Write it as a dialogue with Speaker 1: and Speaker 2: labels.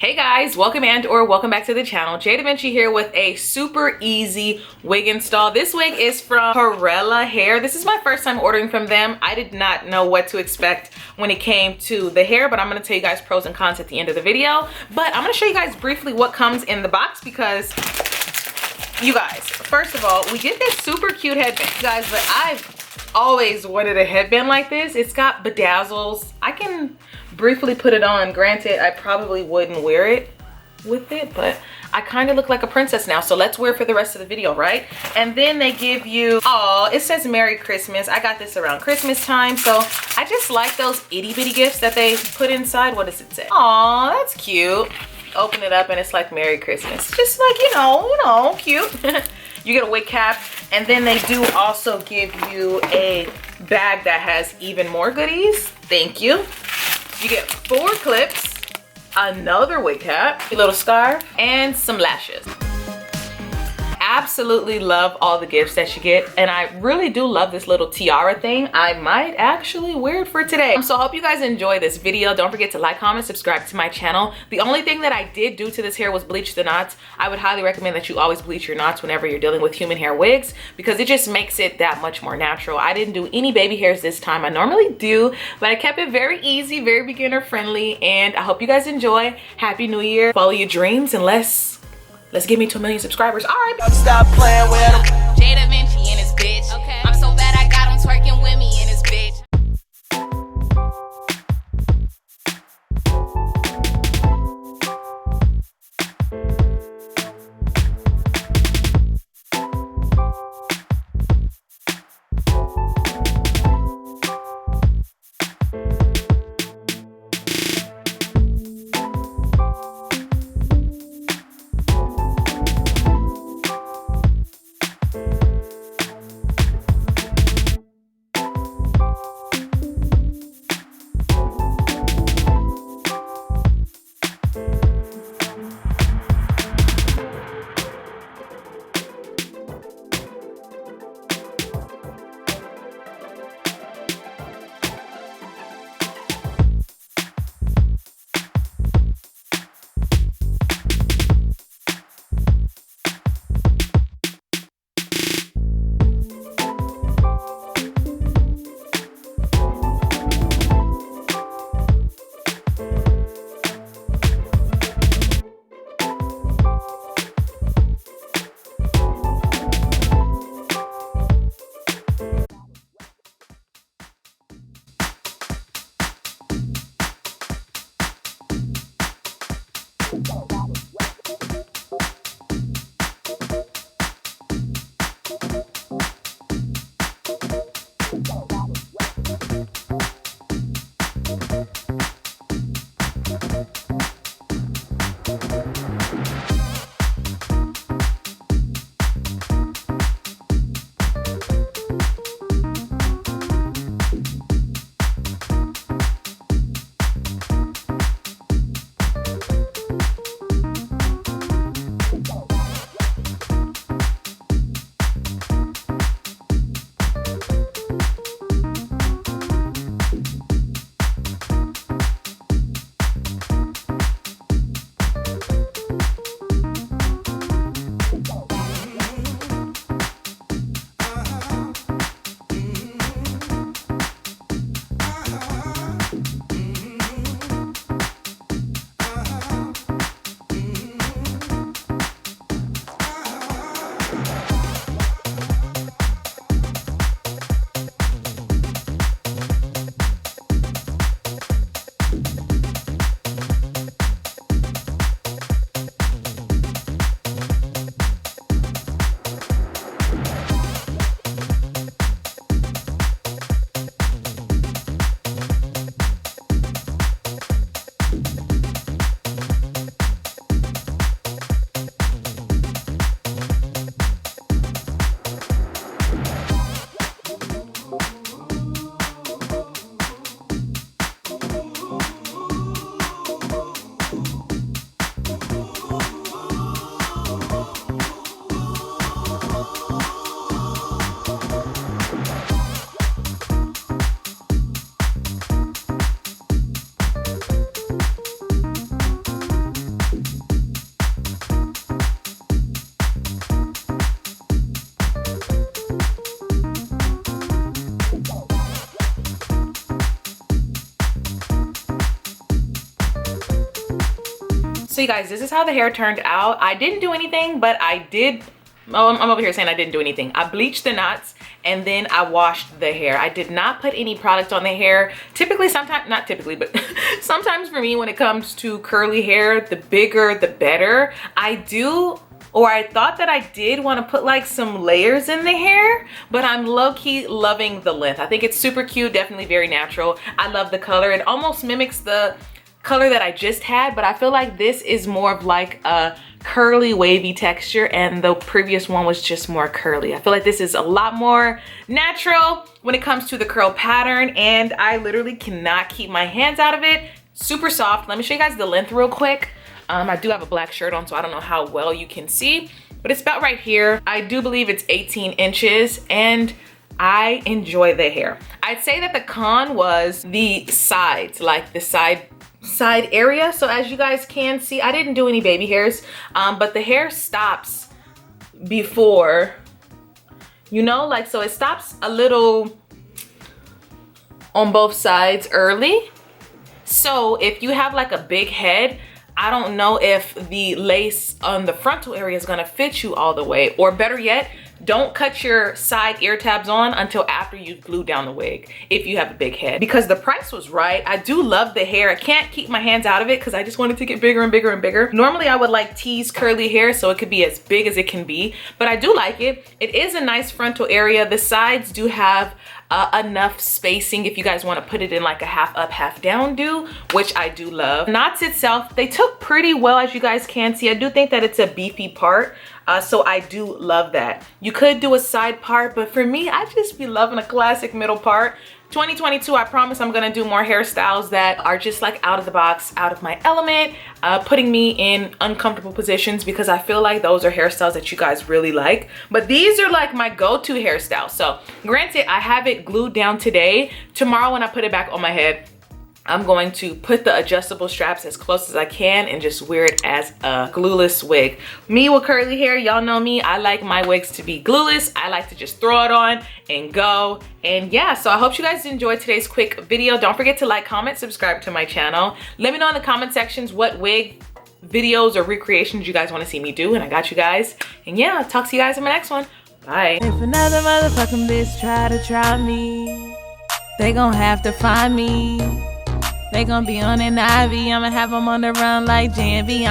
Speaker 1: Hey guys, welcome back to the channel. jdevinci here with a super easy wig install. This wig is from Hurela Hair. This is my first time ordering from them. I did not know what to expect when it came to the hair, but I'm going to tell you guys pros and cons at the end of the video. But I'm going to show you guys briefly what comes in the box because you guys, first of all, we get this super cute headband. You guys, but I've always wanted a headband like this. It's got bedazzles. I can briefly put it on. Granted, I probably wouldn't wear it with it, but I kind of look like a princess now, so let's wear it for the rest of the video, right? And then they give you, oh, it says Merry Christmas. I got this around Christmas time, so I just like those itty bitty gifts that they put inside. What does it say? Oh, that's cute. Open it up and it's like Merry Christmas. Just like, you know, cute. You get a wig cap, and then they do also give you a bag that has even more goodies. Thank you. You get 4 clips, another wig cap, a little scarf, and some lashes. Absolutely love all the gifts that you get, and I really do love this little tiara thing. I might actually wear it for today. So I hope you guys enjoy this video. Don't forget to like, comment, subscribe to my channel. The only thing that I did do to this hair was bleach the knots. I would highly recommend that you always bleach your knots whenever you're dealing with human hair wigs because it just makes it that much more natural. I didn't do any baby hairs this time. I normally do, but I kept it very easy, very beginner friendly, and I hope you guys enjoy. Happy New Year. Follow your dreams, and let's get me to 1 million subscribers. All right.
Speaker 2: Stop playing with him.
Speaker 3: jdevinci and his bitch. Okay. I'm so bad I got him twerking with me and his bitch.
Speaker 1: So you guys, this is how the hair turned out. I didn't do anything, but I did, oh, I'm over here saying I didn't do anything. I bleached the knots and then I washed the hair. I did not put any product on the hair. Typically, sometimes, not typically, but sometimes for me when it comes to curly hair, the bigger the better. I thought that I did want to put like some layers in the hair, but I'm low-key loving the length. I think it's super cute, definitely very natural. I love the color. It almost mimics the color that I just had, but I feel like this is more of like a curly wavy texture and the previous one was just more curly. I feel like this is a lot more natural when it comes to the curl pattern, and I literally cannot keep my hands out of it. Super soft. Let me show you guys the length real quick. I do have a black shirt on, so I don't know how well you can see, but it's about right here. I do believe it's 18 inches and I enjoy the hair. I'd say that the con was the sides, like the side area. So as you guys can see, I didn't do any baby hairs, but the hair stops before, you know, like, so it stops a little on both sides early. So if you have like a big head, I don't know if the lace on the frontal area is gonna fit you all the way, or better yet, don't cut your side ear tabs on until after you've glued down the wig if you have a big head, because the price was right. I do love the hair. I can't keep my hands out of it because I just want it to get bigger and bigger and bigger. Normally I would like tease curly hair so it could be as big as it can be, but I do like it. It is a nice frontal area. The sides do have enough spacing if you guys want to put it in like a half up, half down do, which I do love. Knots itself, they took pretty well, as you guys can see. I do think that it's a beefy part. So I do love that. You could do a side part, but for me, I just be loving a classic middle part. 2022, I promise I'm gonna do more hairstyles that are just like out of the box, out of my element, putting me in uncomfortable positions, because I feel like those are hairstyles that you guys really like. But these are like my go-to hairstyle. So granted, I have it glued down today. Tomorrow when I put it back on my head, I'm going to put the adjustable straps as close as I can and just wear it as a glueless wig. Me with curly hair, y'all know me, I like my wigs to be glueless. I like to just throw it on and go. And yeah, so I hope you guys enjoyed today's quick video. Don't forget to like, comment, subscribe to my channel. Let me know in the comment sections what wig videos or recreations you guys want to see me do, and I got you guys. And yeah, I'll talk to you guys in my next one. Bye.
Speaker 2: If another motherfucking bitch try me, they gon' have to find me. They gon' be on an IV, I'ma have them on the run like jdevinci.